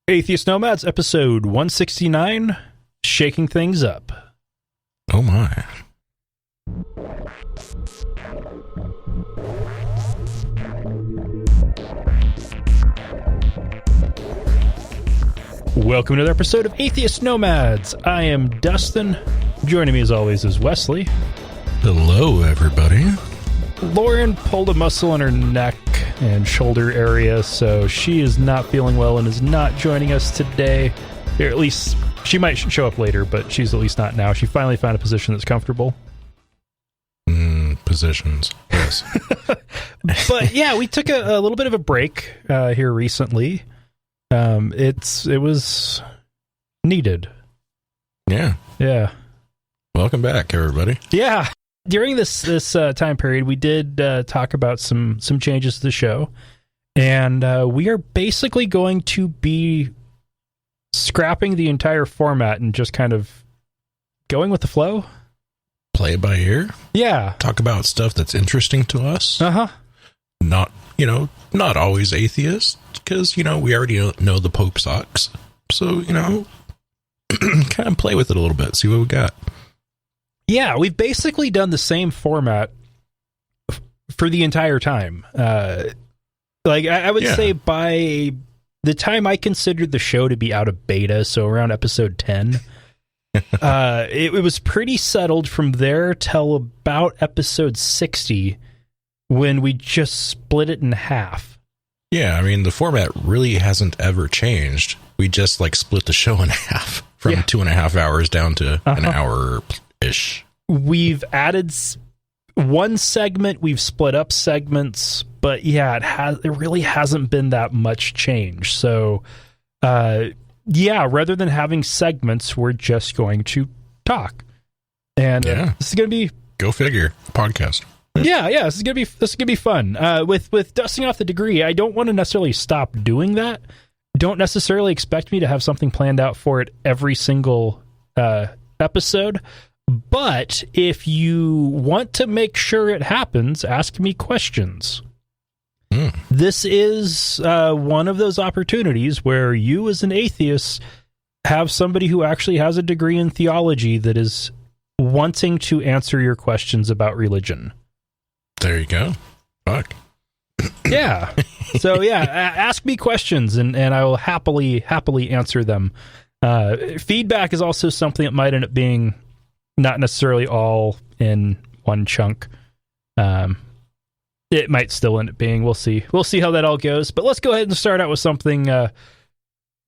Atheist Nomads, episode 169, Shaking Things Up. Oh my. Welcome to another episode of Atheist Nomads. I am Dustin. Joining me as always is Wesley. Hello, everybody. Lauren pulled a muscle in her neck and shoulder area, so she is not feeling well and is not joining us today. Or at least she might show up later, but she's at least not now. She finally found a position that's comfortable. Positions, yes. But yeah, we took a little bit of a break here recently. It was needed. Yeah. Welcome back, everybody. Yeah. During this time period, we did talk about some changes to the show, and we are basically going to be scrapping the entire format and just kind of going with the flow. Play it by ear. Yeah. Talk about stuff that's interesting to us. Uh-huh. Not always atheist, because, we already know the Pope sucks. So, kind of play with it a little bit, see what we got. Yeah, we've basically done the same format for the entire time. I would say by the time I considered the show to be out of beta, so around episode 10, it was pretty settled from there till about episode 60, when we just split it in half. Yeah, I mean, the format really hasn't ever changed. We just, split the show in half from 2.5 hours down to an hour-ish. We've added one segment, we've split up segments, but it really hasn't been that much change. So, rather than having segments, we're just going to talk. And this is going to be... Go figure. Podcast. Yeah, this is gonna be fun. With dusting off the degree, I don't want to necessarily stop doing that. Don't necessarily expect me to have something planned out for it every single episode. But if you want to make sure it happens, ask me questions. This is one of those opportunities where you, as an atheist, have somebody who actually has a degree in theology that is wanting to answer your questions about religion. There you go. Fuck. Yeah. So ask me questions and I will happily answer them. Feedback is also something that might end up being not necessarily all in one chunk. It might still end up being. We'll see. We'll see how that all goes. But let's go ahead and start out with something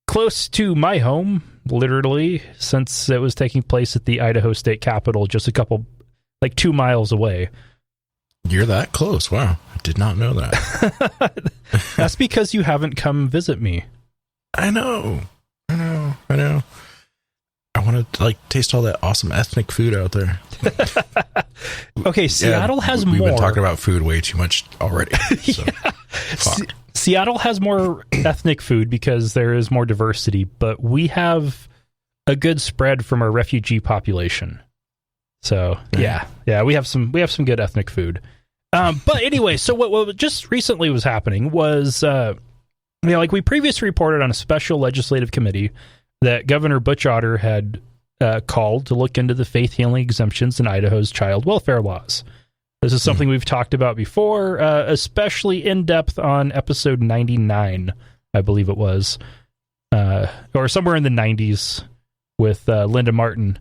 close to my home, literally, since it was taking place at the Idaho State Capitol, just 2 miles away. You're that close. Wow. I did not know that. That's because you haven't come visit me. I know. I want to taste all that awesome ethnic food out there. Okay, Seattle has more. We've been talking about food way too much already. So. Seattle has more ethnic food because there is more diversity, but we have a good spread from our refugee population. So we have some good ethnic food. But anyway, so what just recently was happening was, we previously reported on a special legislative committee that Governor Butch Otter had called to look into the faith healing exemptions in Idaho's child welfare laws. This is something we've talked about before, especially in depth on episode 99, I believe it was, or somewhere in the 90s with Linda Martin.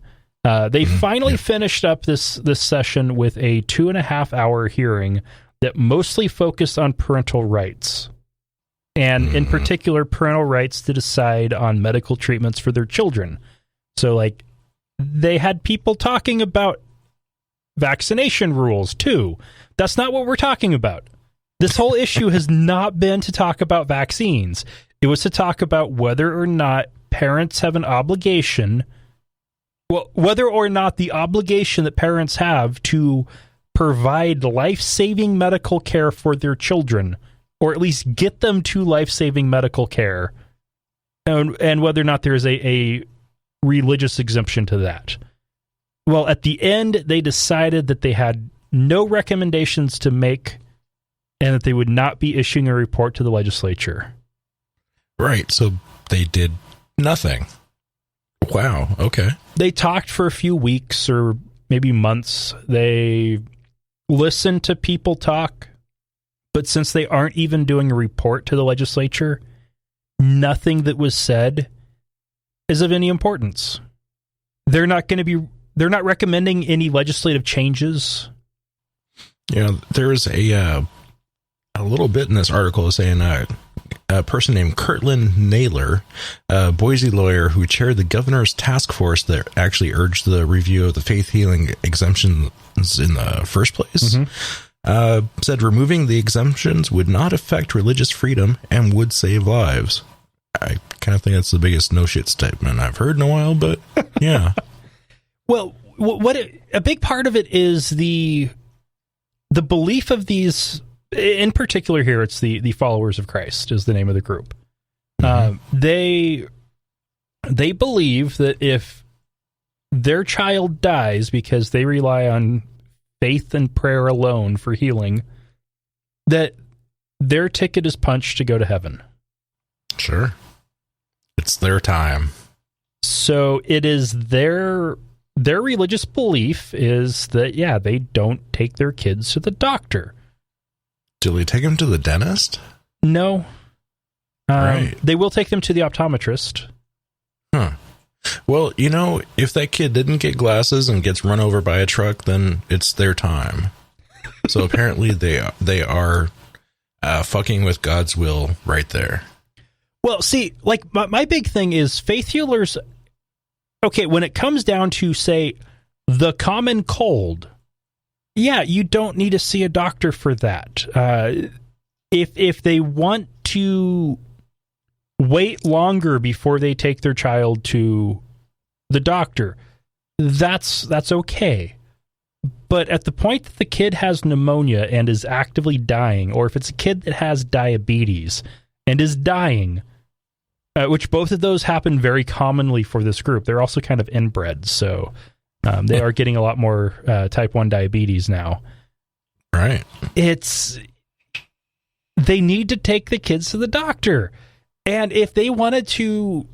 They finally finished up this session with a 2.5-hour hearing that mostly focused on parental rights, and in particular, parental rights to decide on medical treatments for their children. So, they had people talking about vaccination rules, too. That's not what we're talking about. This whole issue has not been to talk about vaccines. It was to talk about whether or not parents have an obligation... Well, whether or not the obligation that parents have to provide life-saving medical care for their children, or at least get them to life-saving medical care, and whether or not there is a religious exemption to that. Well, at the end, they decided that they had no recommendations to make and that they would not be issuing a report to the legislature. Right. So they did nothing. Wow. Okay. They talked for a few weeks or maybe months. They listened to people talk, but since they aren't even doing a report to the legislature, nothing that was said is of any importance. They're not recommending any legislative changes. There's a little bit in this article saying a person named Kirtland Naylor, a Boise lawyer who chaired the governor's task force that actually urged the review of the faith healing exemptions in the first place, said removing the exemptions would not affect religious freedom and would save lives. I kind of think that's the biggest no shit statement I've heard in a while, but yeah. Well, a big part of it is the belief of these. In particular here, it's the Followers of Christ is the name of the group. They believe that if their child dies because they rely on faith and prayer alone for healing, that their ticket is punched to go to heaven. Sure. It's their time. So it is their religious belief is that, yeah, they don't take their kids to the doctor. Do they take them to the dentist? No. Right. They will take them to the optometrist. Huh. Well, if that kid didn't get glasses and gets run over by a truck, then it's their time. So apparently they are fucking with God's will right there. Well, see, like my big thing is faith healers. Okay, when it comes down to, say, the common cold, yeah, you don't need to see a doctor for that. If they want to wait longer before they take their child to the doctor, that's okay. But at the point that the kid has pneumonia and is actively dying, or if it's a kid that has diabetes and is dying, which both of those happen very commonly for this group, they're also kind of inbred, so they are getting a lot more type 1 diabetes now. Right. They need to take the kids to the doctor. And if they wanted to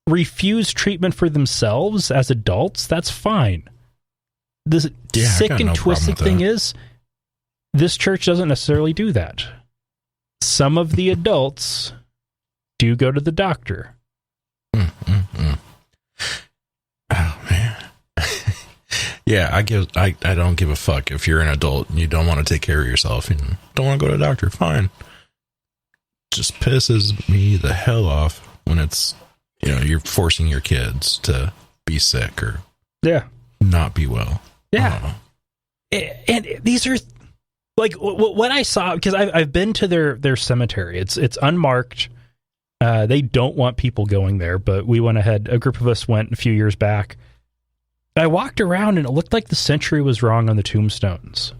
refuse treatment for themselves as adults, that's fine. The sick and twisted thing is, this church doesn't necessarily do that. Some of the adults do go to the doctor. Oh, man. Yeah, I don't give a fuck if you're an adult and you don't want to take care of yourself and don't want to go to the doctor. Fine. Just pisses me the hell off when it's, you're forcing your kids to be sick or not be well. Yeah. And these are like what I saw, because I've been to their cemetery. It's unmarked. They don't want people going there, but we went ahead. A group of us went a few years back. I walked around and it looked like the century was wrong on the tombstones.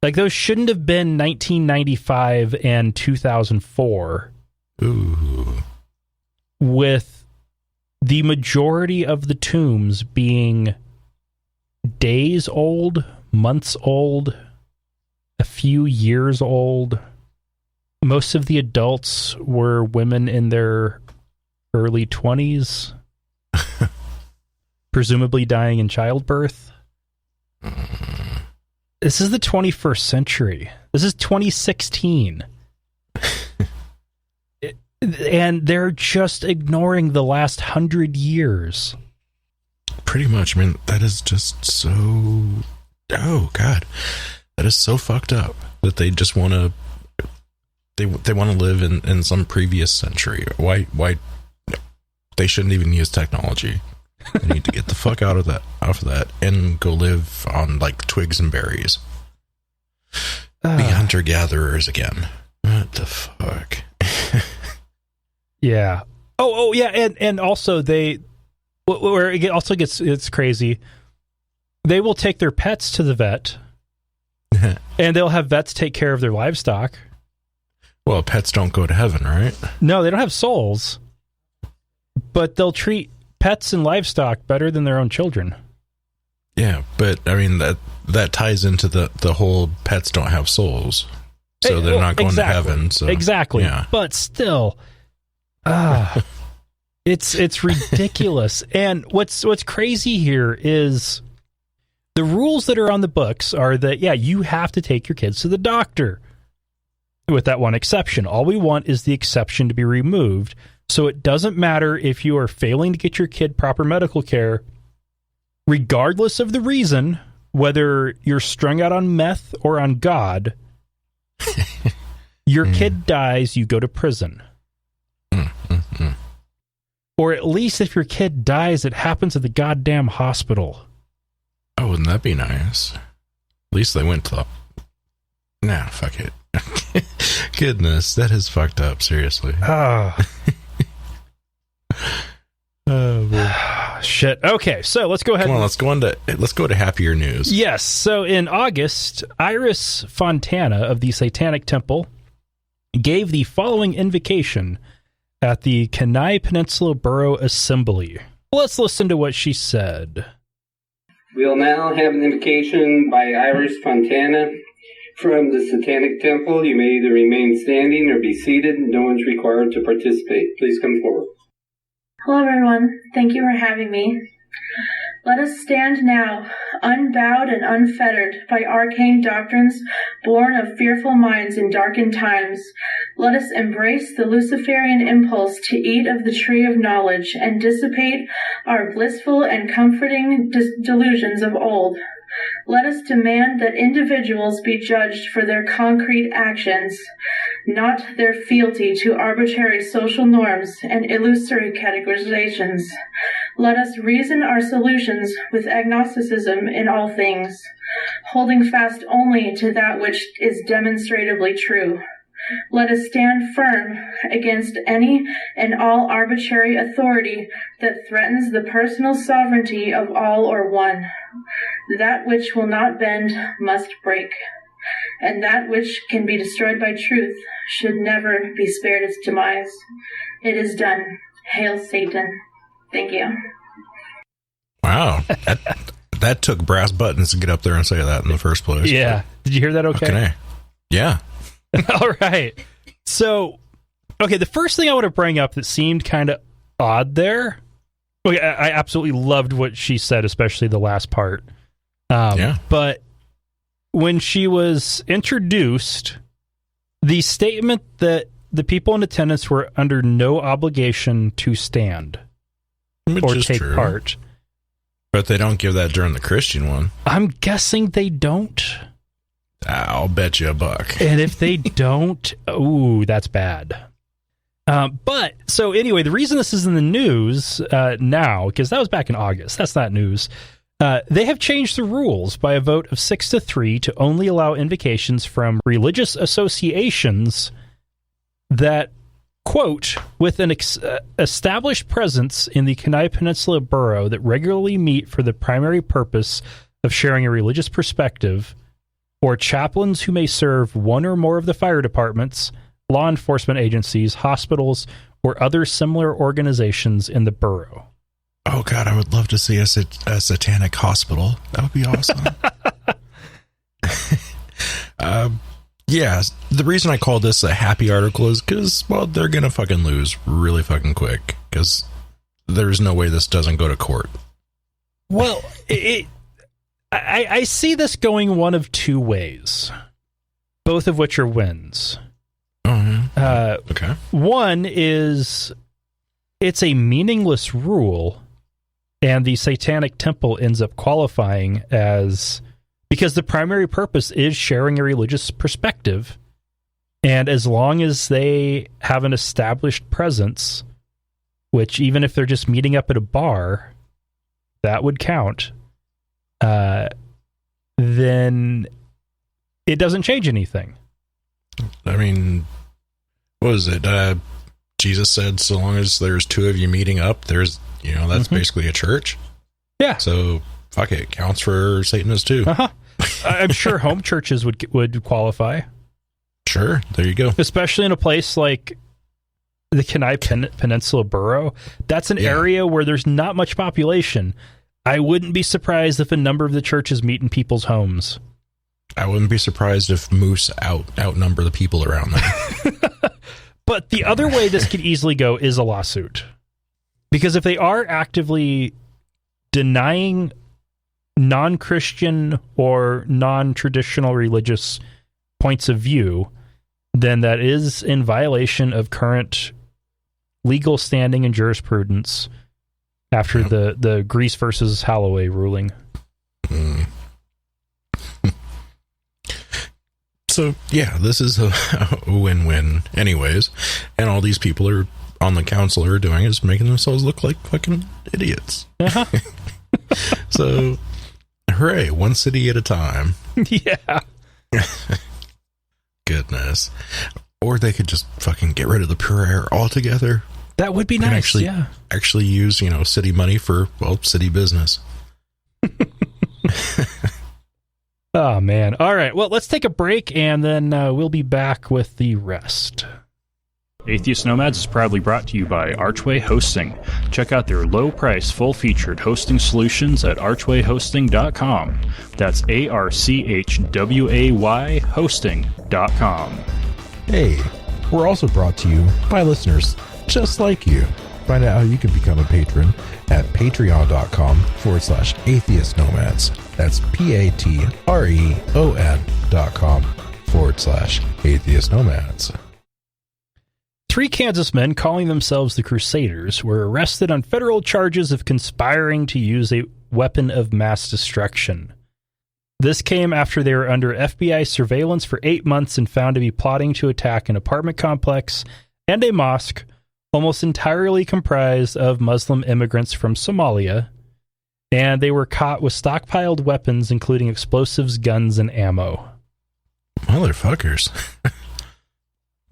Like those shouldn't have been 1995 and 2004. Ooh. With the majority of the tombs being days old, months old, a few years old. Most of the adults were women in their early 20s, presumably dying in childbirth. This is the 21st century. This is 2016. And they're just ignoring the last 100 years. Pretty much. I mean, that is just so... Oh, God. That is so fucked up that they just want to... They want to live in some previous century. Why? They shouldn't even use technology. They need to get the fuck out of that and go live on like twigs and berries. Be hunter-gatherers again. What the fuck? Yeah. Oh yeah, and also where it also it's crazy. They will take their pets to the vet, and they'll have vets take care of their livestock. Well, pets don't go to heaven, right? No, they don't have souls, but they'll treat pets and livestock better than their own children. Yeah, but I mean that ties into the whole pets don't have souls, so they're not going to heaven. So exactly, yeah. But still, It's ridiculous. And what's crazy here is the rules that are on the books are that, yeah, you have to take your kids to the doctor. With that one exception. All we want is the exception to be removed. So it doesn't matter if you are failing to get your kid proper medical care, regardless of the reason, whether you're strung out on meth or on God, your kid dies, you go to prison. Or at least if your kid dies, it happens at the goddamn hospital. Oh, wouldn't that be nice? At least they went to the... Nah, fuck it. Goodness, that is fucked up, seriously. Oh. Oh, shit. Okay, so let's go ahead. Come on, let's go to happier news. Yes. So in August, Iris Fontana of the Satanic Temple gave the following invocation at the Kenai Peninsula Borough Assembly. Let's listen to what she said. We'll now have an invocation by Iris Fontana from the Satanic Temple. You may either remain standing or be seated. No one's required to participate. Please come forward. Hello, everyone. Thank you for having me. Let us stand now, unbowed and unfettered by arcane doctrines born of fearful minds in darkened times. Let us embrace the Luciferian impulse to eat of the tree of knowledge and dissipate our blissful and comforting delusions of old. Let us demand that individuals be judged for their concrete actions, not their fealty to arbitrary social norms and illusory categorizations. Let us reason our solutions with agnosticism in all things, holding fast only to that which is demonstrably true. Let us stand firm against any and all arbitrary authority that threatens the personal sovereignty of all or one. That which will not bend must break, and that which can be destroyed by truth should never be spared its demise. It is done. Hail Satan. Thank you. Wow. That took brass buttons to get up there and say that in the first place. Yeah. Did you hear that okay? Yeah. All right. So, okay, the first thing I want to bring up that seemed kind of odd there, okay, I absolutely loved what she said, especially the last part. But when she was introduced, the statement that the people in attendance were under no obligation to stand or take part. But they don't give that during the Christian one. I'm guessing they don't. I'll bet you $1. And if they don't, ooh, that's bad. But, so anyway, the reason this is in the news now, because that was back in August, that's not news, they have changed the rules by a vote of 6-3 to only allow invocations from religious associations that, quote, with an established presence in the Kenai Peninsula Borough that regularly meet for the primary purpose of sharing a religious perspective, or chaplains who may serve one or more of the fire departments, law enforcement agencies, hospitals, or other similar organizations in the borough. Oh, God, I would love to see a satanic hospital. That would be awesome. Yeah, the reason I call this a happy article is because, well, they're going to fucking lose really fucking quick, because there's no way this doesn't go to court. Well, I see this going one of two ways, both of which are wins. Okay. One is it's a meaningless rule, and the Satanic Temple ends up qualifying because the primary purpose is sharing a religious perspective, and as long as they have an established presence, which even if they're just meeting up at a bar, that would count, then it doesn't change anything. I mean, what was it? Jesus said, so long as there's two of you meeting up, there's, that's basically a church. Yeah. So, fuck it. Counts for Satanists too. Uh-huh. I'm sure home churches would qualify. Sure. There you go. Especially in a place like the Kenai Peninsula Borough. That's an area where there's not much population. I wouldn't be surprised if a number of the churches meet in people's homes. I wouldn't be surprised if moose outnumber the people around there. But the other way this could easily go is a lawsuit. Because if they are actively denying non-Christian or non-traditional religious points of view, then that is in violation of current legal standing and jurisprudence after the Greece versus Holloway ruling. So, yeah, this is a win-win anyways. And all these people are on the council are doing is making themselves look like fucking idiots. Uh-huh. So, hooray, one city at a time. Yeah. Goodness. Or they could just fucking get rid of the pure air altogether. That would be nice, Actually use, city money for, city business. Oh, man. All right. Well, let's take a break, and then we'll be back with the rest. Atheist Nomads is proudly brought to you by Archway Hosting. Check out their low-price, full-featured hosting solutions at archwayhosting.com. That's ARCHWAY hosting.com. Hey, we're also brought to you by listeners just like you. Find out how you can become a patron at patreon.com/atheist nomads. That's patreon.com/atheist nomads. 3 Kansas men calling themselves the Crusaders were arrested on federal charges of conspiring to use a weapon of mass destruction. This came after they were under FBI surveillance for 8 months and found to be plotting to attack an apartment complex and a mosque almost entirely comprised of Muslim immigrants from Somalia, and they were caught with stockpiled weapons including explosives, guns, and ammo. Motherfuckers.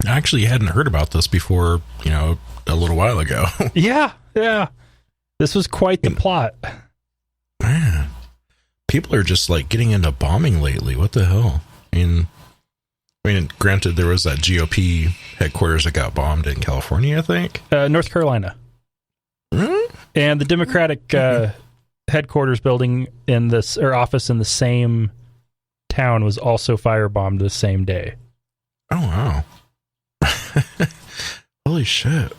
I actually hadn't heard about this before, a little while ago. Yeah. This was quite the plot. Man, people are just getting into bombing lately. What the hell? I mean, granted, there was that GOP headquarters that got bombed in California, I think. North Carolina. Really? And the Democratic headquarters building office in the same town was also firebombed the same day. Oh, wow. Holy shit.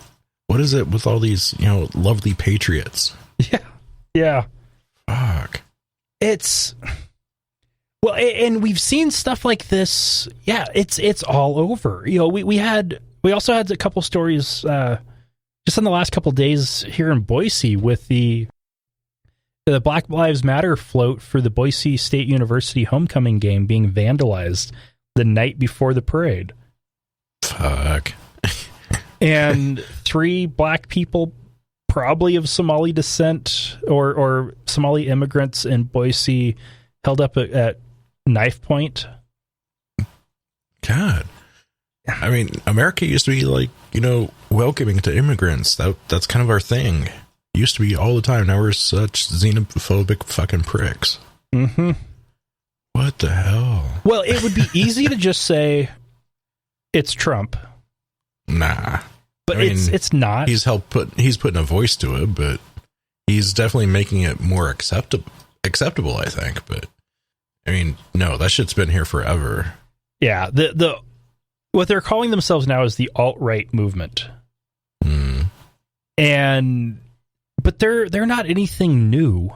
What is it with all these, lovely patriots? Yeah. Fuck. It's... Well, and we've seen stuff like this. Yeah, it's all over. We also had a couple stories just in the last couple days here in Boise with the Black Lives Matter float for the Boise State University homecoming game being vandalized the night before the parade. Fuck. And 3 black people, probably of Somali descent or Somali immigrants in Boise, held up at knife point. God. I mean, America used to be welcoming to immigrants. That's kind of our thing. Used to be all the time. Now we're such xenophobic fucking pricks. Mm-hmm. What the hell? Well, it would be easy to just say it's Trump. Nah. But it's not. He's putting a voice to it, but he's definitely making it more acceptable, I think. But I mean, no, that shit's been here forever. Yeah, the what they're calling themselves now is the alt-right movement. But they're not anything new.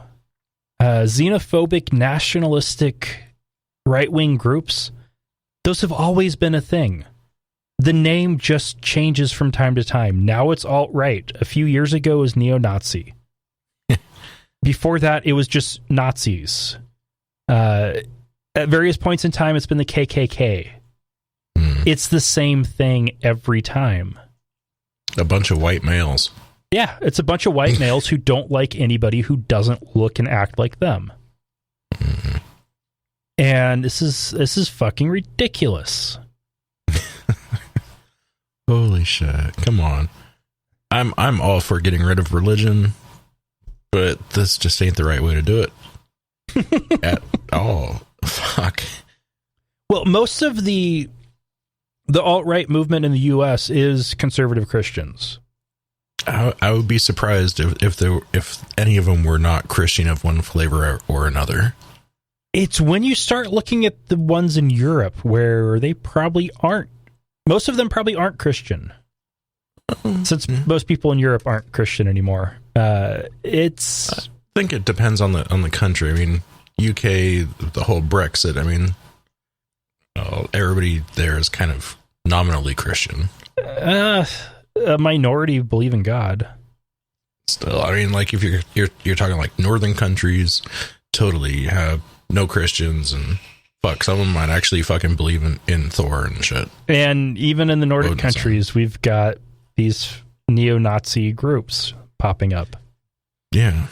Xenophobic, nationalistic, right-wing groups, those have always been a thing. The name just changes from time to time. Now it's alt-right. A few years ago it was neo-Nazi. Before that, it was just Nazis. At various points in time, it's been the KKK. It's the same thing every time. A bunch of white males. Yeah, it's a bunch of white males who don't like anybody who doesn't look and act like them. And this is fucking ridiculous. Holy shit. Come on. I'm all for getting rid of religion, but this just ain't the right way to do it. At all. Fuck. Well, most of the alt-right movement in the U.S. is conservative Christians. I would be surprised if any of them were not Christian of one flavor or another. It's when you start looking at the ones in Europe where they probably aren't. Most of them probably aren't Christian. since most people in Europe aren't Christian anymore. It's I think it depends on the country. I mean, UK, the whole Brexit. I mean, everybody there is kind of nominally Christian. a minority believe in God. Still, I mean, like if you're talking like northern countries, totally have no Christians, and fuck, some of them might actually fucking believe in Thor and shit. And even in the Nordic Odin's countries, we've got these neo-Nazi groups popping up. Yeah.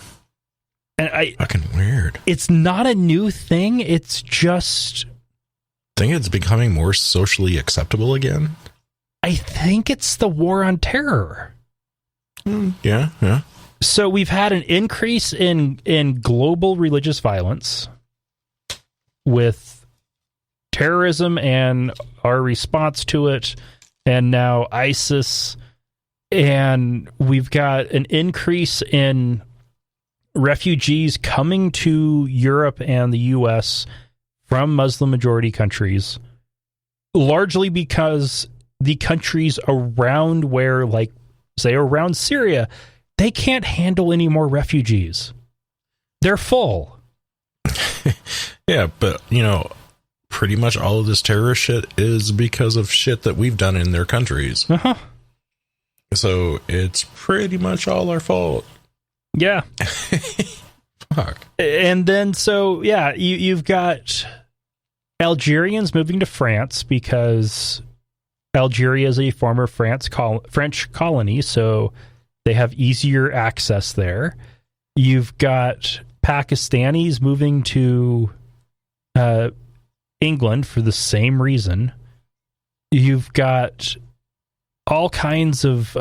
And fucking weird. It's not a new thing. It's just, I think it's becoming more socially acceptable again. I think it's the war on terror. Yeah. So we've had an increase in global religious violence with terrorism and our response to it, and now ISIS, and we've got an increase in refugees coming to Europe and the US from Muslim majority countries, largely because the countries around where, like, say around Syria, they can't handle any more refugees. They're full. Yeah, but, pretty much all of this terrorist shit is because of shit that we've done in their countries. Uh-huh. So it's pretty much all our fault. Yeah. Fuck. And then, you've got Algerians moving to France because Algeria is a former French colony, so they have easier access there. You've got Pakistanis moving to England for the same reason. You've got all kinds of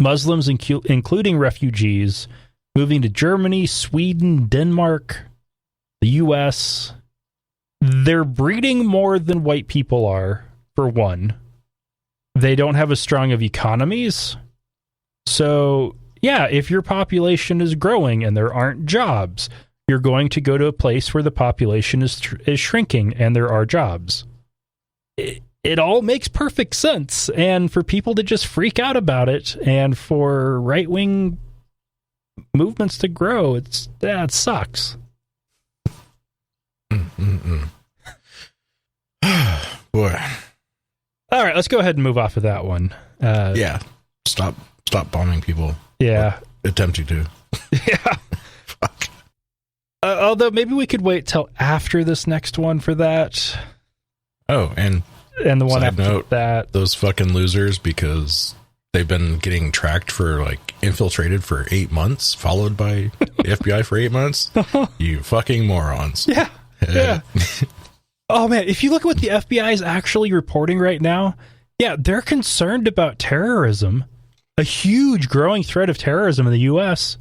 Muslims, including refugees, moving to Germany, Sweden, Denmark, the US. They're breeding more than white people are, for one. They don't have as strong of economies. So, yeah, if your population is growing and there aren't jobs, you're going to go to a place where the population is shrinking and there are jobs. It all makes perfect sense. And for people to just freak out about it and for right-wing movements to grow, it sucks. Boy. All right, let's go ahead and move off of that one. Yeah. Stop bombing people. Yeah. Attempting to. Yeah. Fuck. Although maybe we could wait till after this next one for that. Oh, and the one side after note, that. those fucking losers, because they've been getting tracked for, like, infiltrated for 8 months, followed by the FBI for 8 months. You fucking morons. Yeah. Yeah. Oh, man, if you look at what the FBI is actually reporting right now, yeah, they're concerned about terrorism, a huge growing threat of terrorism in the U.S.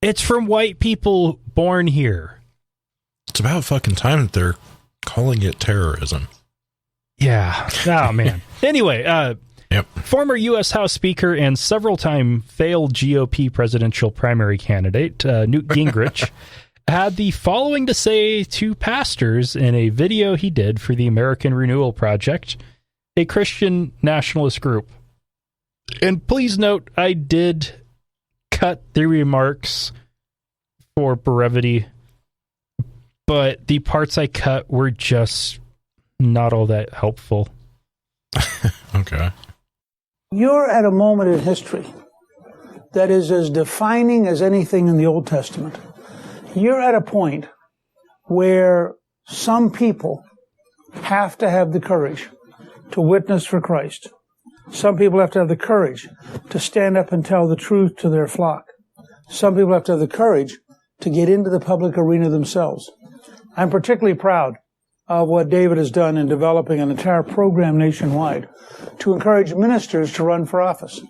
It's from white people born here. It's about fucking time that they're calling it terrorism. Yeah. Oh, man. Anyway, yep. Former U.S. House Speaker and several-time failed GOP presidential primary candidate, Newt Gingrich, had the following to say to pastors in a video he did for the American Renewal Project, a Christian nationalist group. And please note, I did cut the remarks for brevity, but the parts I cut were just not all that helpful. Okay. You're at a moment in history that is as defining as anything in the Old Testament. You're at a point where some people have to have the courage to witness for Christ. Some people have to have the courage to stand up and tell the truth to their flock. Some people have to have the courage to get into the public arena themselves. I'm particularly proud of what David has done in developing an entire program nationwide to encourage ministers to run for office.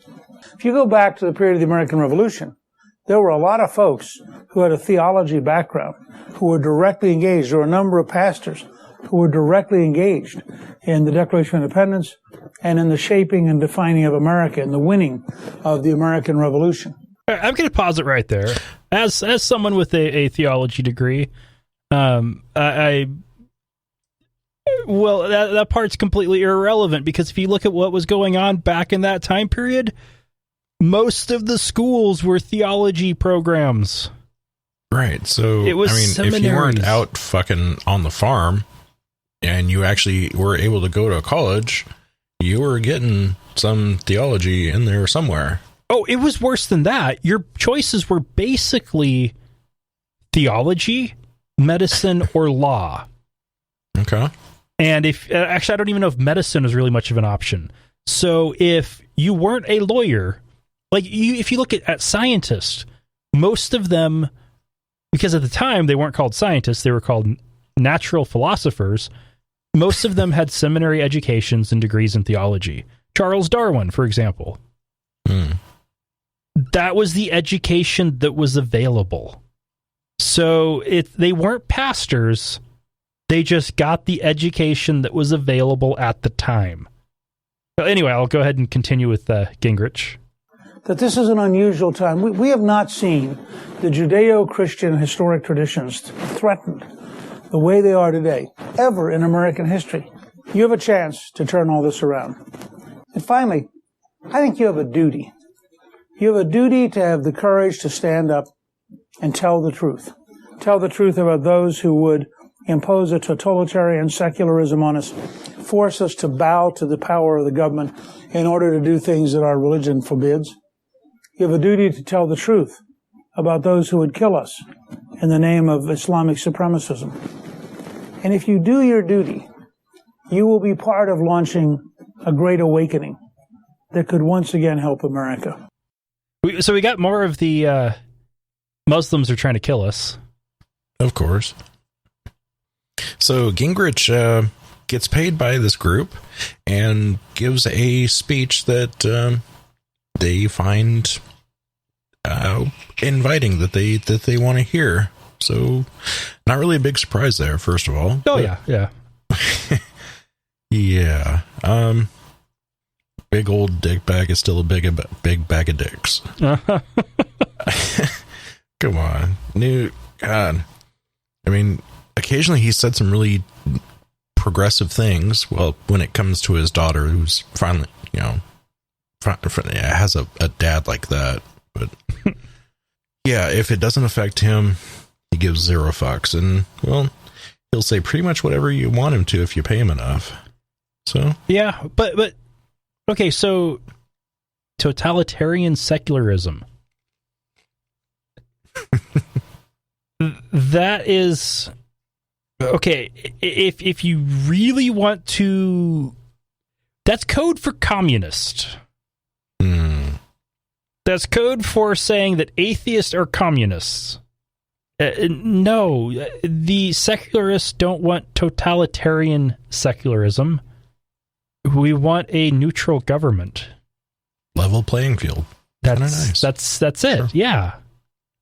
If you go back to the period of the American Revolution, there were a lot of folks who had a theology background who were directly engaged. There were a number of pastors who were directly engaged in the Declaration of Independence and in the shaping and defining of America and the winning of the American Revolution. I'm going to pause it right there. As someone with a theology degree, I Well, that part's completely irrelevant, because if you look at what was going on back in that time period, most of the schools were theology programs. Right. So, It was if you weren't seminaries. out fucking on the farm and you actually were able to go to a college, you were getting some theology in there somewhere. Oh, it was worse than that. Your choices were basically theology, medicine, or law. Okay. And actually, I don't even know if medicine was really much of an option. So if you weren't a lawyer, if you look at scientists, most of them, because at the time they weren't called scientists, they were called natural philosophers. Most of them had seminary educations and degrees in theology. Charles Darwin, for example. That was the education that was available. So they weren't pastors. They just got the education that was available at the time. But anyway, I'll go ahead and continue with Gingrich. That this is an unusual time. We have not seen the Judeo-Christian historic traditions threatened the way they are today, ever in American history. You have a chance to turn all this around. And finally, I think you have a duty. You have a duty to have the courage to stand up and tell the truth. Tell the truth about those who would impose a totalitarian secularism on us, force us to bow to the power of the government in order to do things that our religion forbids. You have a duty to tell the truth about those who would kill us in the name of Islamic supremacism. And if you do your duty, you will be part of launching a great awakening that could once again help America. So we got more of the Muslims are trying to kill us. Of course. So Gingrich gets paid by this group and gives a speech that they find inviting, that they want to hear. So not really a big surprise there, first of all. Oh, yeah. Yeah. Big old dick bag is still a big bag of dicks. Come on. Newt, God. I mean, occasionally he said some really progressive things. Well, when it comes to his daughter, who's finally, has a dad like that. But yeah, if it doesn't affect him, he gives zero fucks. And, well, he'll say pretty much whatever you want him to if you pay him enough. So Yeah, but okay, so totalitarian secularism. That is okay. If you really want to, that's code for communist. That's code for saying that atheists are communists. No, the secularists don't want totalitarian secularism. We want a neutral government. level playing field. That's nice. That's it. Sure. Yeah.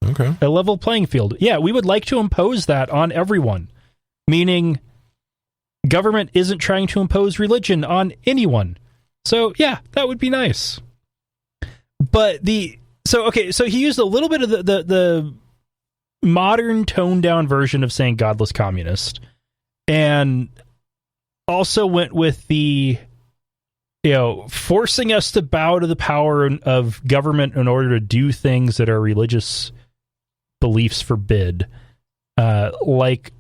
Okay. A level playing field. Yeah, we would like to impose that on everyone. Meaning government isn't trying to impose religion on anyone. So, yeah, that would be nice. But so he used a little bit of the modern toned down version of saying godless communist, and also went with the forcing us to bow to the power of government in order to do things that our religious beliefs forbid, like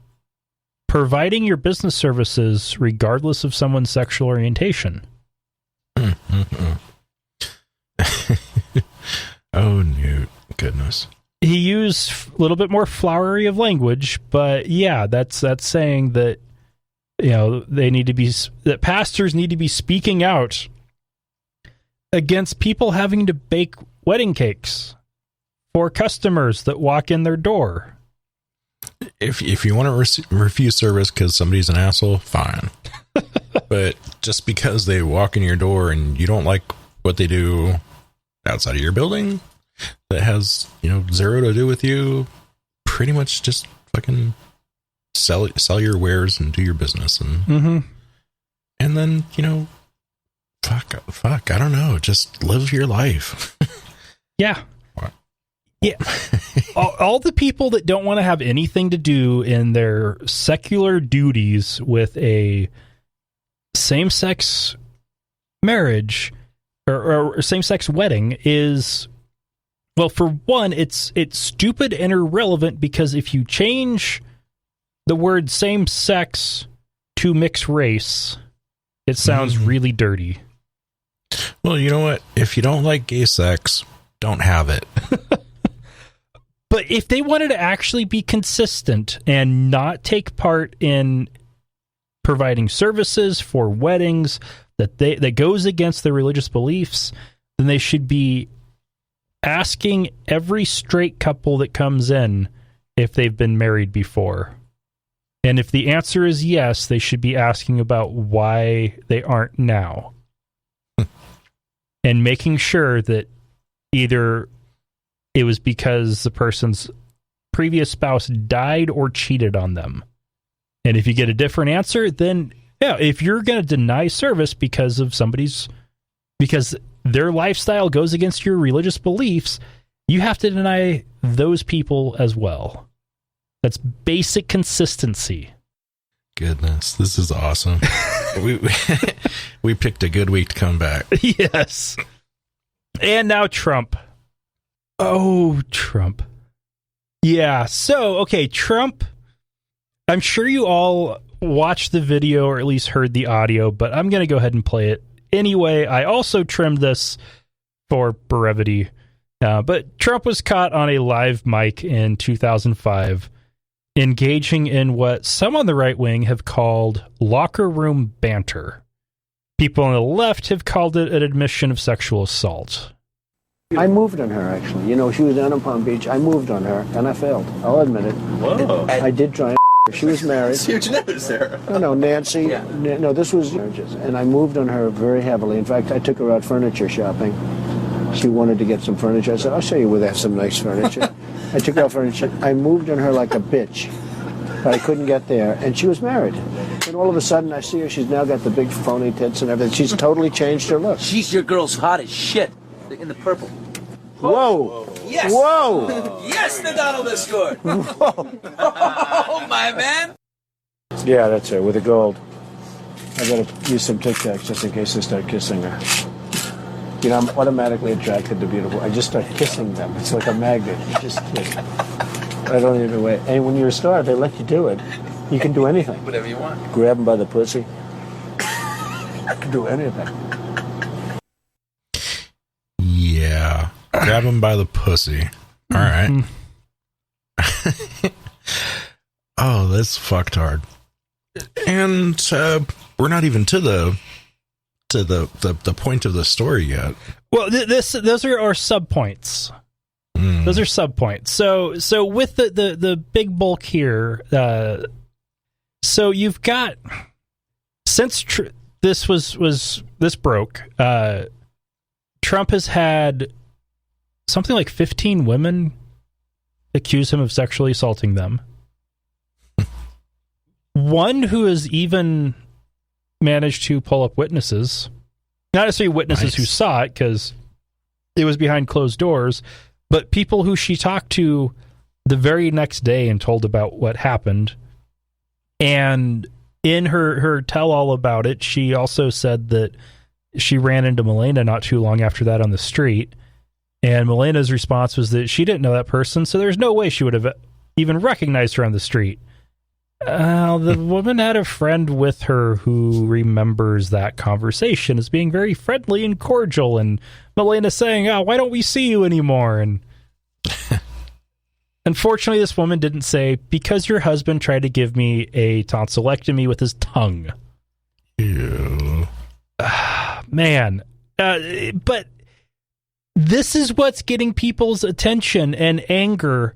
providing your business services regardless of someone's sexual orientation. Oh, Newt. Goodness. He used a little bit more flowery of language, but yeah, that's saying that that pastors need to be speaking out against people having to bake wedding cakes for customers that walk in their door. If you want to refuse service because somebody's an asshole, fine. But just because they walk in your door and you don't like what they do outside of your building that has, zero to do with you, pretty much just fucking sell your wares and do your business. And and then, fuck, I don't know, just live your life. Yeah. What? Yeah. all the people that don't want to have anything to do in their secular duties with a same-sex marriage or same-sex wedding is, well, for one, it's stupid and irrelevant, because if you change the word same-sex to mixed race, it sounds really dirty. Well, you know what? If you don't like gay sex, don't have it. But if they wanted to actually be consistent and not take part in providing services for weddings that goes against their religious beliefs, then they should be asking every straight couple that comes in if they've been married before. And if the answer is yes, they should be asking about why they aren't now. And making sure that either it was because the person's previous spouse died or cheated on them. And if you get a different answer, then yeah, if you're going to deny service because their lifestyle goes against your religious beliefs, you have to deny those people as well. That's basic consistency. Goodness, this is awesome. we picked a good week to come back. Yes. And now Trump. Oh, Trump. Yeah, so, okay, Trump, I'm sure you all watched the video or at least heard the audio, but I'm going to go ahead and play it anyway. I also trimmed this for brevity, but Trump was caught on a live mic in 2005 engaging in what some on the right wing have called locker room banter. People on the left have called it an admission of sexual assault. I moved on her, actually. You know, she was down in Palm Beach. I moved on her, and I failed. I'll admit it. Whoa. I did try and her. She was married. It's huge news there. No, Nancy. Yeah. No, this was marriages. And I moved on her very heavily. In fact, I took her out furniture shopping. She wanted to get some furniture. I said, I'll show you where they have some nice furniture. I took her out furniture. I moved on her like a bitch. But I couldn't get there. And she was married. And all of a sudden, I see her. She's now got the big phony tits and everything. She's totally changed her look. She's your girl's hot as shit. In the purple. Whoa! Yes! Whoa! Yes, the Donald has scored! Whoa! Oh, my man! Yeah, that's her, with the gold. I gotta use some Tic Tacs just in case I start kissing her. You know, I'm automatically attracted to beautiful. I just start kissing them. It's like a magnet. You just kiss. I don't even wait. And when you're a star, they let you do it. You can do anything. Whatever you want. Grab them by the pussy. I can do anything. Yeah. Grab him by the pussy. All right. Oh, that's fucked hard. And we're not even to the point of the story yet. Well, those are our subpoints. Those are subpoints. So with the big bulk here, so you've got, since this broke, Trump has had something like 15 women accuse him of sexually assaulting them. One who has even managed to pull up witnesses. Not necessarily witnesses who saw it, because it was behind closed doors, but people who she talked to the very next day and told about what happened. And in her tell-all about it, she also said that she ran into Milena not too long after that on the street. And Milena's response was that she didn't know that person, so there's no way she would have even recognized her on the street. The woman had a friend with her who remembers that conversation as being very friendly and cordial, and Milena saying, "Oh, why don't we see you anymore?" And unfortunately, this woman didn't say, "Because your husband tried to give me a tonsillectomy with his tongue." Ew. Man. But this is what's getting people's attention and anger,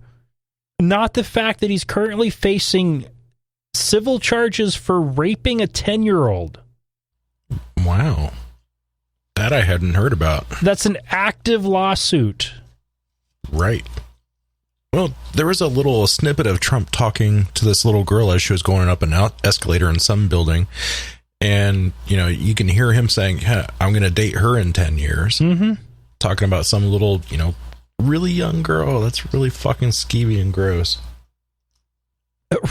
not the fact that he's currently facing civil charges for raping a 10-year-old. Wow. That I hadn't heard about. That's an active lawsuit. Right. Well, there was a little snippet of Trump talking to this little girl as she was going up an escalator in some building. And, you know, you can hear him saying, "Hey, I'm going to date her in 10 years. Mm-hmm. Talking about some little, you know, really young girl. That's really fucking skeevy and gross.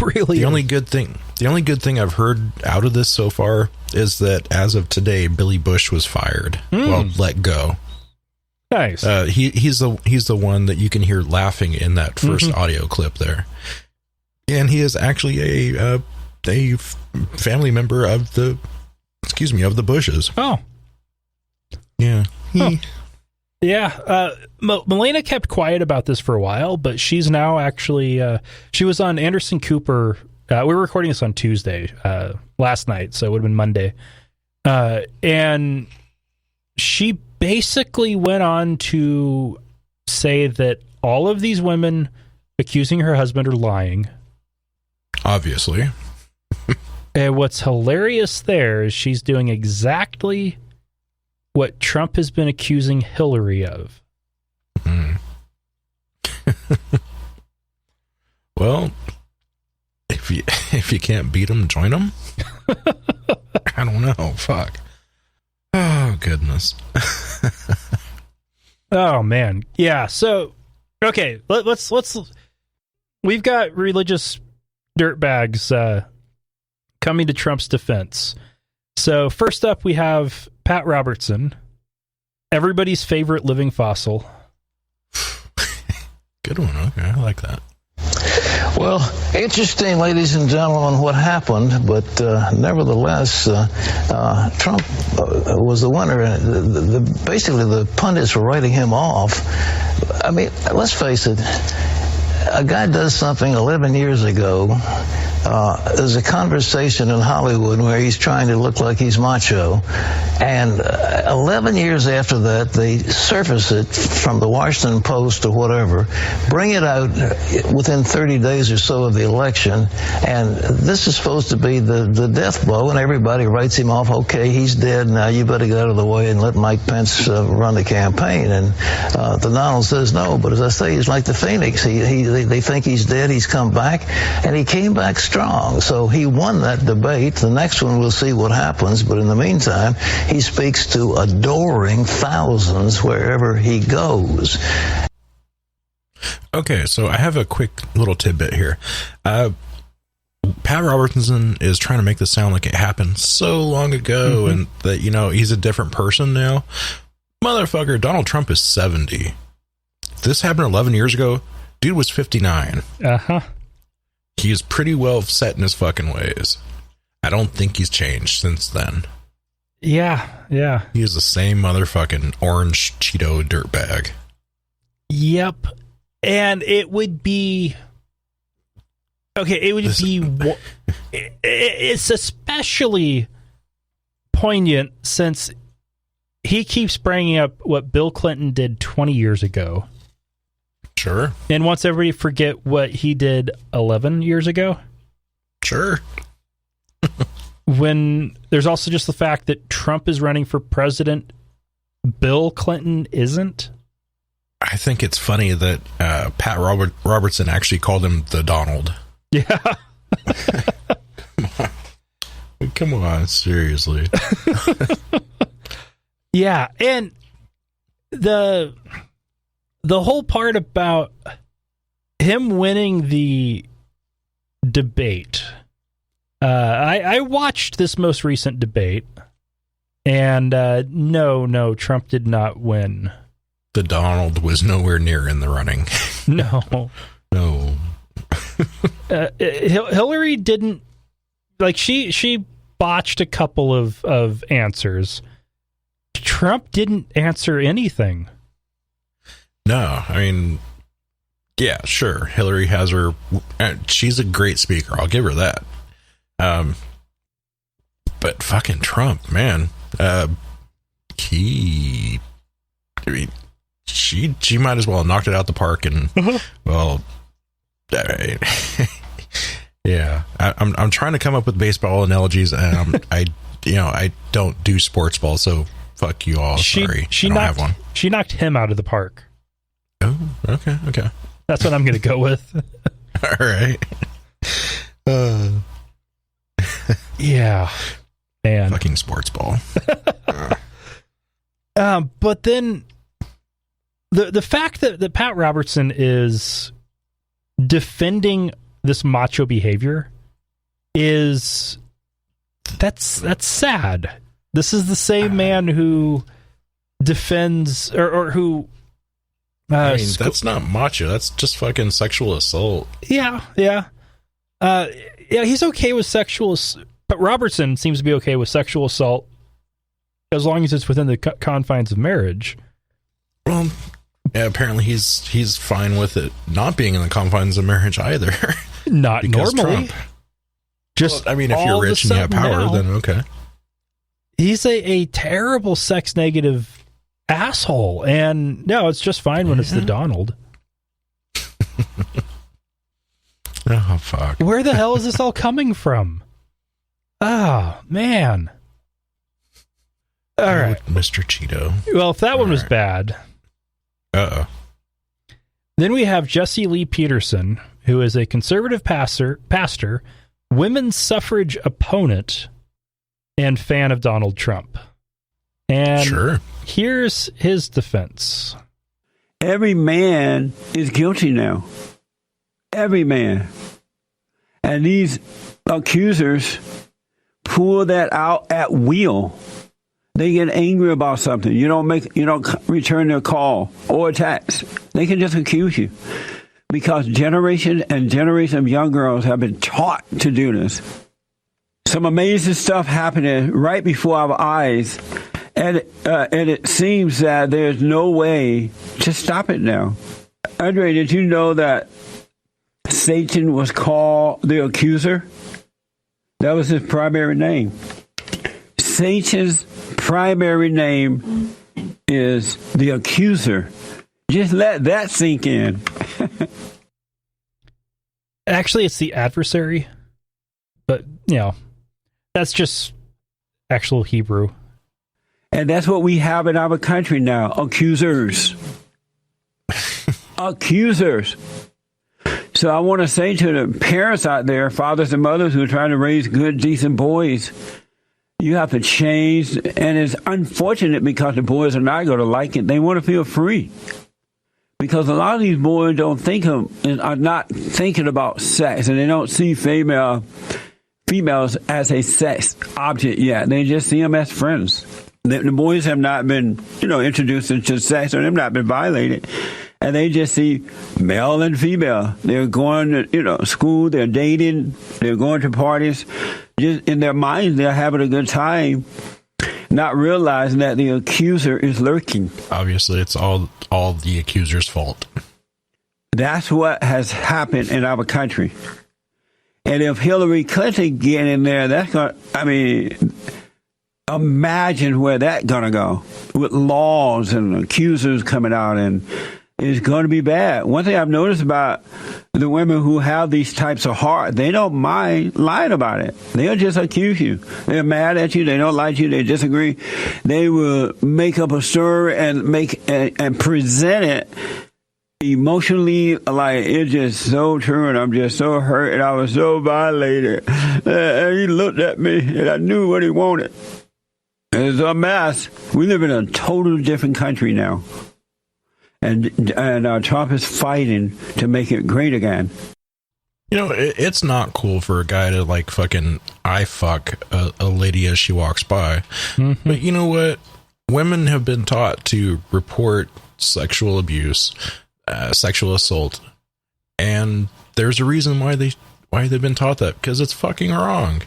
Really, the only good thing I've heard out of this so far is that as of today, Billy Bush was fired. Well, let go. Nice. He's the one that you can hear laughing in that first audio clip there, and he is actually a family member of the Bushes. Oh, yeah. Yeah. Melena kept quiet about this for a while, but she's now actually she was on Anderson Cooper. We were recording this on Tuesday last night, so it would have been Monday, and she basically went on to say that all of these women accusing her husband are lying. Obviously. And what's hilarious there is she's doing exactly what Trump has been accusing Hillary of. Well, if you can't beat them, join them. I don't know. Fuck. Oh, goodness. Oh, man. Yeah. So, okay, let's we've got religious dirtbags coming to Trump's defense. So first up, we have Pat Robertson, everybody's favorite living fossil. Good one. Okay, I like that. Well, interesting, ladies and gentlemen, what happened, but nevertheless, Trump was the winner. Basically, the pundits were writing him off. I mean, let's face it, a guy does something 11 years ago. There's a conversation in Hollywood where he's trying to look like he's macho, and 11 years after that, they surface it from the Washington Post or whatever, bring it out within 30 days or so of the election, and this is supposed to be the death blow, and everybody writes him off. Okay, he's dead, now you better get out of the way and let Mike Pence run the campaign. And the Donald says no, but as I say, he's like the Phoenix. They think he's dead, he's come back, and he came back strong. So he won that debate. The next one, we'll see what happens, but in the meantime, he speaks to adoring thousands wherever he goes. Okay, so I have a quick little tidbit here. Pat Robertson is trying to make this sound like it happened so long ago and that, he's a different person now. Motherfucker, Donald Trump is 70. This happened 11 years ago. Dude was 59. Uh-huh. He is pretty well set in his fucking ways. I don't think he's changed since then. Yeah. He is the same motherfucking orange Cheeto dirtbag. Yep. And it would be... Okay, it's especially poignant since he keeps bringing up what Bill Clinton did 20 years ago. Sure. And wants everybody to forget what he did 11 years ago. Sure. When there's also just the fact that Trump is running for president, Bill Clinton isn't. I think it's funny that Pat Robertson actually called him the Donald. Yeah. Come on, seriously. Yeah, and the whole part about him winning the debate. I watched this most recent debate, and no, Trump did not win. The Donald was nowhere near in the running. No. Hillary didn't, like, she botched a couple of answers. Trump didn't answer anything. No, I mean, yeah, sure. Hillary has her. She's a great speaker. I'll give her that. But fucking Trump, man. She might as well have knocked it out the park. And well, yeah. I'm trying to come up with baseball analogies, and I don't do sports ball, so fuck you all. Sorry, I don't have one. She knocked him out of the park. Oh, okay. That's what I'm going to go with. All right. Yeah. Man. Fucking sports ball. But then the fact that Pat Robertson is defending this macho behavior is that's sad. This is the same man who defends or who that's not macho. That's just fucking sexual assault. Yeah. He's okay with sexual, but Robertson seems to be okay with sexual assault as long as it's within the confines of marriage. Well, yeah, apparently he's fine with it not being in the confines of marriage either. Not normally. Trump. Just, well, I mean, if you're rich and you have power, then okay. He's a terrible sex negative asshole, and no, it's just fine when it's the Donald. Oh, fuck. Where the hell is this all coming from? Oh, man. All right. Mr. Cheeto. Well, if that one was bad. Uh-oh. Then we have Jesse Lee Peterson, who is a conservative pastor, women's suffrage opponent, and fan of Donald Trump. And here's his defense. Every man is guilty now. Every man. And these accusers pull that out at will. They get angry about something. You don't return their call or text. They can just accuse you. Because generations and generations of young girls have been taught to do this. Some amazing stuff happening right before our eyes. And it seems that there's no way to stop it now. Andre, did you know that Satan was called the accuser? That was his primary name. Satan's primary name is the accuser. Just let that sink in. Actually, it's the adversary. But, that's just actual Hebrew. And that's what we have in our country now. Accusers. Accusers. So I want to say to the parents out there, fathers and mothers who are trying to raise good, decent boys, you have to change. And it's unfortunate because the boys are not going to like it. They want to feel free. Because a lot of these boys are not thinking about sex, and they don't see females as a sex object yet. They just see them as friends. The boys have not been, introduced into sex, or they've not been violated. And they just see male and female. They're going to, school, they're dating, they're going to parties. Just in their minds, they're having a good time, not realizing that the accuser is lurking. Obviously, it's all the accuser's fault. That's what has happened in our country. And if Hillary Clinton get in there, imagine where that's going to go with laws and accusers coming out, and it's going to be bad. One thing I've noticed about the women who have these types of heart, they don't mind lying about it. They'll just accuse you. They're mad at you. They don't like you. They disagree. They will make up a story and present it emotionally like it's just so true, and I'm just so hurt, and I was so violated. And he looked at me, and I knew what he wanted. It's a mess. We live in a totally different country now. And Trump is fighting to make it great again. It's not cool for a guy to fucking eye fuck a lady as she walks by. Mm-hmm. But you know what? Women have been taught to report sexual abuse, sexual assault, and there's a reason why they've been taught that, because it's fucking wrong.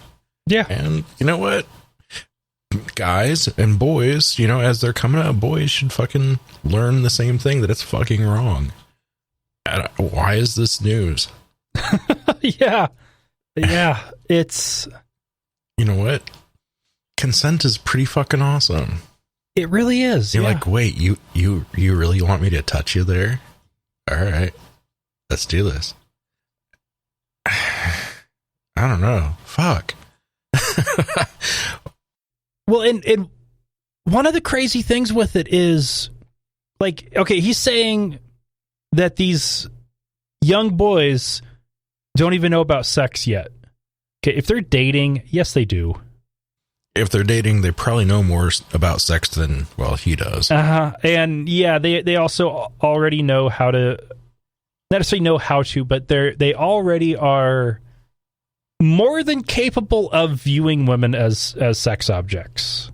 Yeah. And you know what? Guys and boys, as they're coming out, boys should fucking learn the same thing, that it's fucking wrong. Why is this news? Yeah, it's... You know what? Consent is pretty fucking awesome. It really is. You're like, wait, you really want me to touch you there? All right, let's do this. I don't know. Fuck. Well, and one of the crazy things with it is, he's saying that these young boys don't even know about sex yet. Okay, if they're dating, yes, they do. If they're dating, they probably know more about sex than, he does. And yeah, they also already know how to not necessarily know how to, but they already are more than capable of viewing women as sex objects.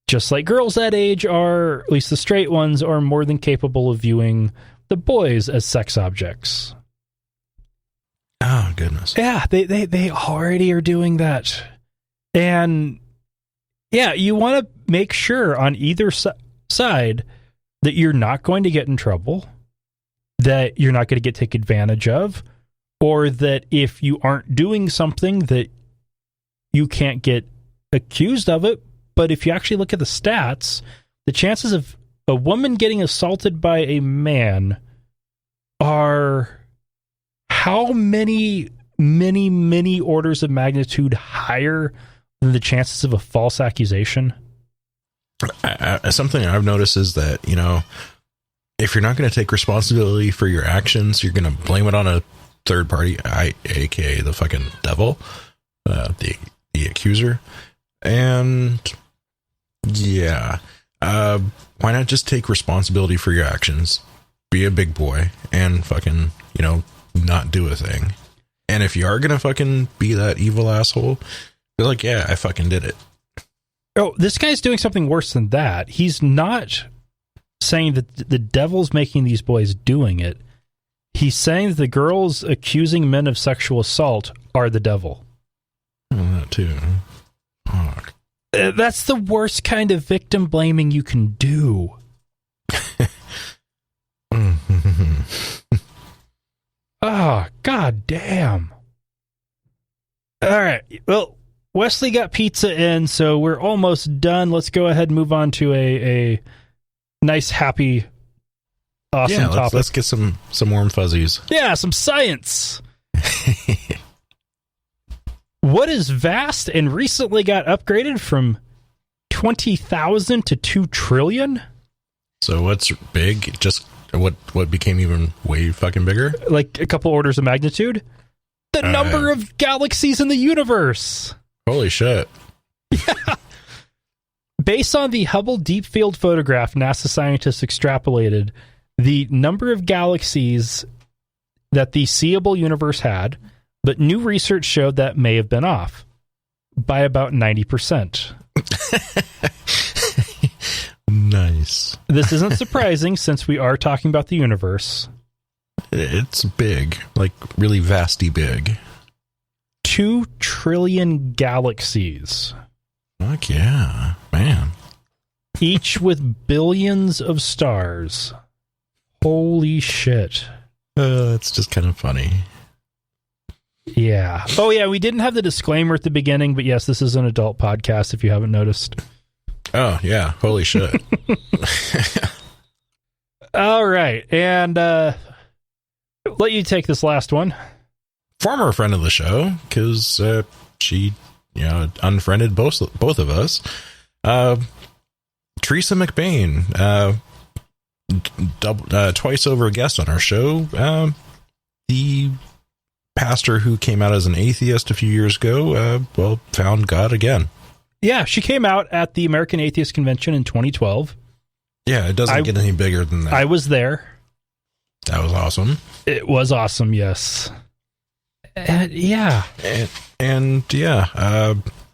Just like girls that age are, at least the straight ones, are more than capable of viewing the boys as sex objects. Oh, goodness. Yeah, they already are doing that. And yeah, you want to make sure on either side that you're not going to get in trouble, that you're not going to get taken advantage of, or that if you aren't doing something that you can't get accused of it. But if you actually look at the stats, the chances of a woman getting assaulted by a man are how many orders of magnitude higher than the chances of a false accusation? Something I've noticed is that, if you're not going to take responsibility for your actions, you're going to blame it on a third party, aka the fucking devil, the accuser. And yeah, why not just take responsibility for your actions? Be a big boy and fucking, not do a thing. And if you are going to fucking be that evil asshole, be like, yeah, I fucking did it. Oh, this guy's doing something worse than that. He's not saying that the devil's making these boys doing it. He's saying that the girls accusing men of sexual assault are the devil. Oh, that too. Fuck. That's the worst kind of victim blaming you can do. Oh, god damn. All right. Well, Wesley got pizza in, so we're almost done. Let's go ahead and move on to a nice, happy, awesome topic. Let's get some warm fuzzies. Yeah, some science. What is vast and recently got upgraded from 20,000 to 2 trillion? So what's big? Just what became even way fucking bigger? Like a couple orders of magnitude? The number of galaxies in the universe. Holy shit. Yeah. Based on the Hubble Deep Field photograph NASA scientists extrapolated, the number of galaxies that the seeable universe had, but new research showed that may have been off by about 90%. Nice. This isn't surprising since we are talking about the universe. It's big, like really vasty big. 2 trillion galaxies. Fuck yeah, man. Each with billions of stars. Holy shit. It's just kind of funny. Yeah. Oh, yeah, we didn't have the disclaimer at the beginning, but yes, this is an adult podcast if you haven't noticed. Oh, yeah. Holy shit. All right. And let you take this last one. Former friend of the show, because she, unfriended both of us. Teresa McBain, twice over guest on our show. The pastor who came out as an atheist a few years ago, found God again. Yeah, she came out at the American Atheist Convention in 2012. Yeah, it doesn't get any bigger than that. I was there. That was awesome. It was awesome, yes. Yeah. And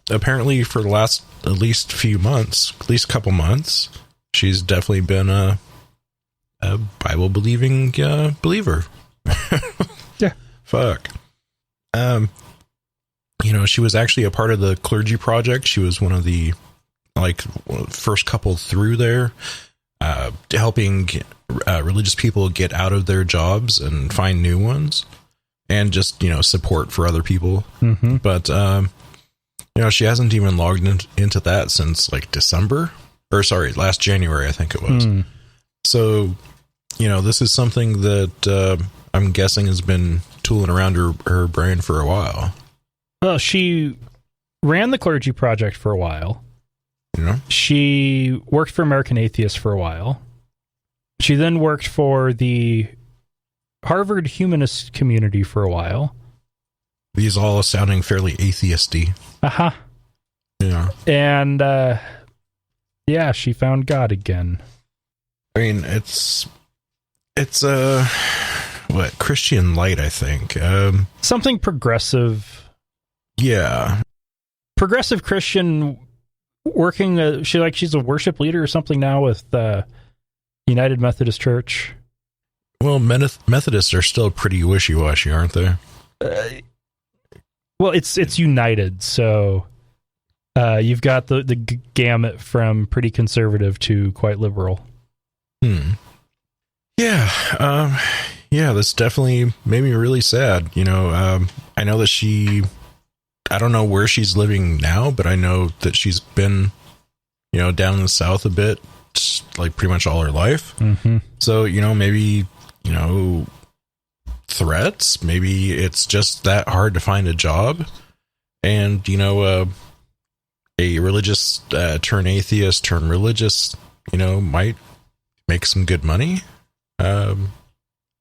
apparently for the last at least couple months, she's definitely been a Bible-believing believer. Yeah. Fuck. She was actually a part of the clergy project. She was one of the first couple through there, helping religious people get out of their jobs and find new ones, and just support for other people. Mm-hmm. But she hasn't even logged into that since last January, I think it was. So this is something that I'm guessing has been tooling around her brain for a while. Well, she ran the clergy project for a while. She worked for American Atheists for a while. She then worked for the Harvard humanist community for a while. These all sounding fairly atheisty. Uh-huh. Yeah. And, she found God again. I mean, it's Christian Light, I think. Something progressive. Yeah. Progressive Christian working, she's a worship leader or something now with United Methodist Church. Well, Methodists are still pretty wishy-washy, aren't they? Well, it's United, so you've got the gamut from pretty conservative to quite liberal. Yeah. This definitely made me really sad. I know that I don't know where she's living now, but I know that she's been, down in the South a bit, like pretty much all her life. Mm-hmm. So, maybe, threats, maybe it's just that hard to find a job. And, a religious turn atheist, turn religious, might make some good money. I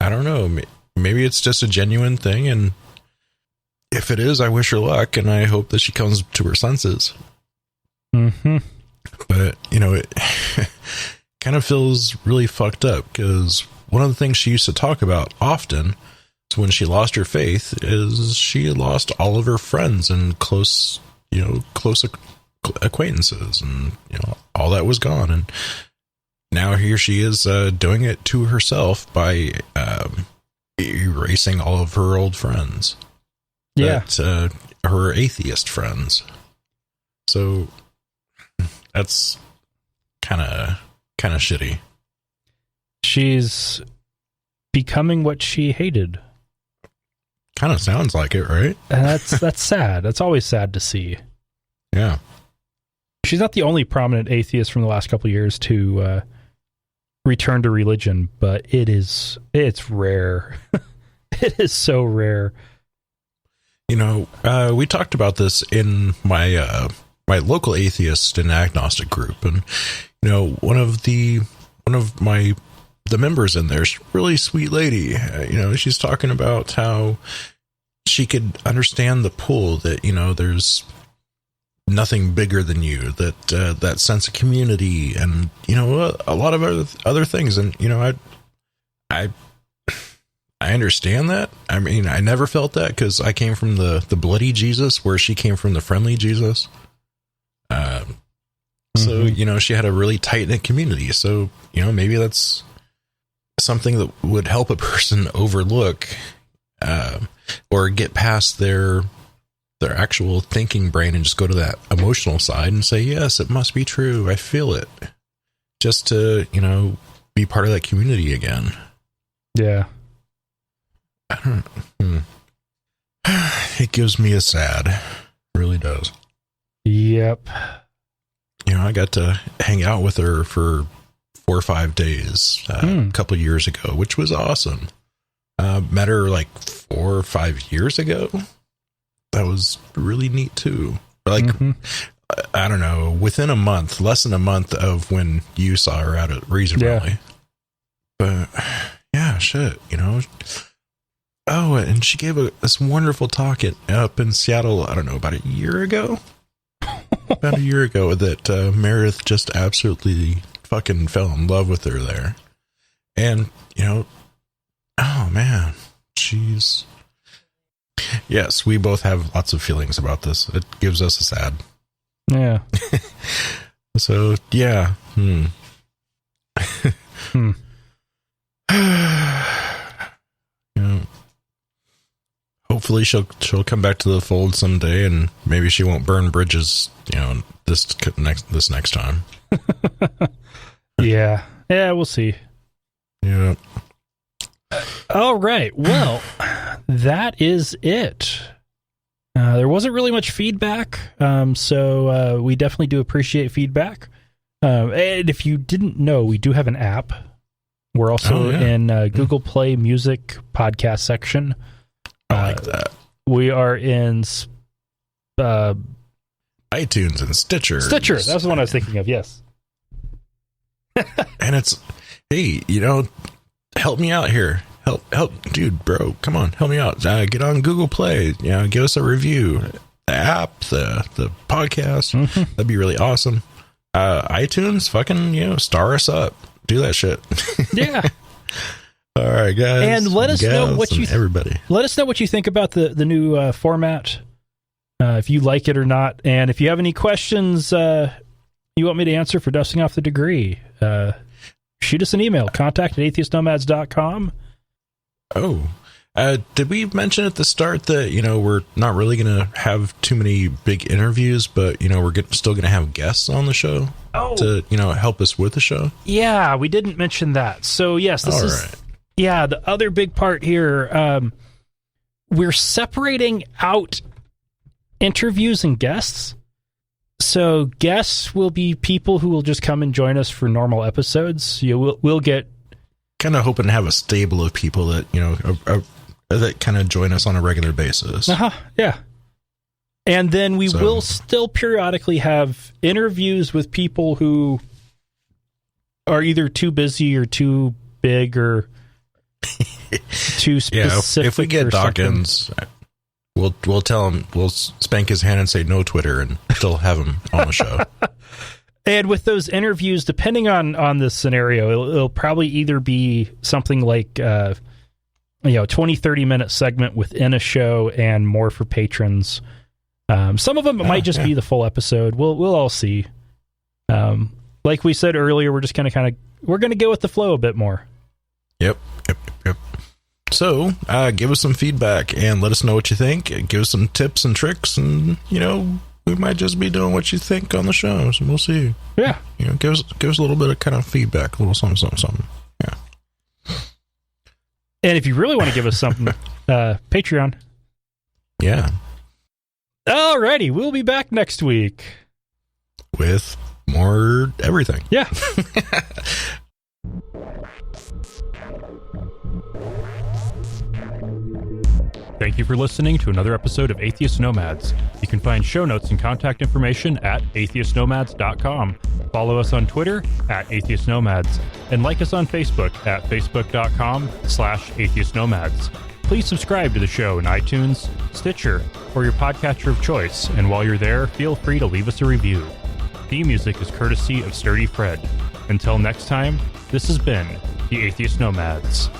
don't know. Maybe it's just a genuine thing, and if it is, I wish her luck, and I hope that she comes to her senses. Mm-hmm. But, it kind of feels really fucked up, because one of the things she used to talk about often is when she lost her faith is she had lost all of her friends and close acquaintances, and, all that was gone. And now here she is doing it to herself by erasing all of her old friends. Yeah. Her atheist friends. So that's kind of shitty. She's becoming what she hated. Kind of sounds like it, right? And that's sad. That's always sad to see. Yeah. She's not the only prominent atheist from the last couple of years to return to religion, but it's rare. It is so rare. We talked about this in my local atheist and agnostic group, and one of the members in there, she's a really sweet lady. She's talking about how she could understand the pull that there's nothing bigger than you, that sense of community, and a lot of other things. And I understand that. I mean, I never felt that because I came from the bloody Jesus, where she came from the friendly Jesus. So she had a really tight knit community. So maybe that's something that would help a person overlook or get past their actual thinking brain and just go to that emotional side and say, yes, it must be true. I feel it. Just to, be part of that community again. Yeah. It gives me a sad. It really does. Yep. I got to hang out with her for 4 or 5 days a couple of years ago, which was awesome. Met her like 4 or 5 years ago. That was really neat too. Like, I don't know, within a month, less than a month of when you saw her out at Reason Rally. But yeah, shit, Oh, and she gave this wonderful talk up in Seattle, I don't know, about a year ago? About a year ago, that Meredith just absolutely fucking fell in love with her there. And, oh man, yes, we both have lots of feelings about this. It gives us a sad. Yeah. So, yeah. Hopefully she'll come back to the fold someday, and maybe she won't burn bridges, this next time. Yeah, we'll see. Yeah. All right. Well, that is it. There wasn't really much feedback, so we definitely do appreciate feedback. And if you didn't know, we do have an app. We're also in Google Play Music podcast section. I like that. We are in iTunes and Stitcher. Stitcher, that's the one I was thinking of, yes. And it's, hey, help me out here. Help, dude, bro, come on, help me out. Get on Google Play, give us a review. The app, the podcast, that'd be really awesome. iTunes, fucking, star us up. Do that shit. Yeah. All right, guys. And let us know what you everybody. Let us know what you think about the new format. If you like it or not, and if you have any questions you want me to answer for Dusting Off the Degree, shoot us an email, contact@atheistnomads.com. Oh, did we mention at the start that, we're not really going to have too many big interviews, but, we're still going to have guests on the show to, help us with the show? Yeah, we didn't mention that. So, yes, this is... Right. Yeah, the other big part here, we're separating out interviews and guests. So guests will be people who will just come and join us for normal episodes. We'll get... Kind of hoping to have a stable of people that, that kind of join us on a regular basis. Yeah. And then we will still periodically have interviews with people who are either too busy or too big or too specific. If we get Dawkins, we'll tell him, we'll spank his hand and say no Twitter, and still have him on the show. And with those interviews, depending on the scenario, it'll probably either be something like 20-30 minute segment within a show and more for patrons. Some of them might just be the full episode. We'll all see. Like we said earlier, we're just going to we're going to go with the flow a bit more. Yep. So, give us some feedback and let us know what you think. Give us some tips and tricks, and we might just be doing what you think on the show. So we'll see. Yeah. Give us a little bit of kind of feedback, a little something. Yeah. And if you really want to give us something, Patreon. Yeah. Alrighty, we'll be back next week with more everything. Yeah. Thank you for listening to another episode of Atheist Nomads. You can find show notes and contact information at atheistnomads.com. Follow us on Twitter @atheistnomads and like us on Facebook at facebook.com/atheistnomads. Please subscribe to the show in iTunes, Stitcher, or your podcatcher of choice. And while you're there, feel free to leave us a review. Theme music is courtesy of Sturdy Fred. Until next time, this has been the Atheist Nomads.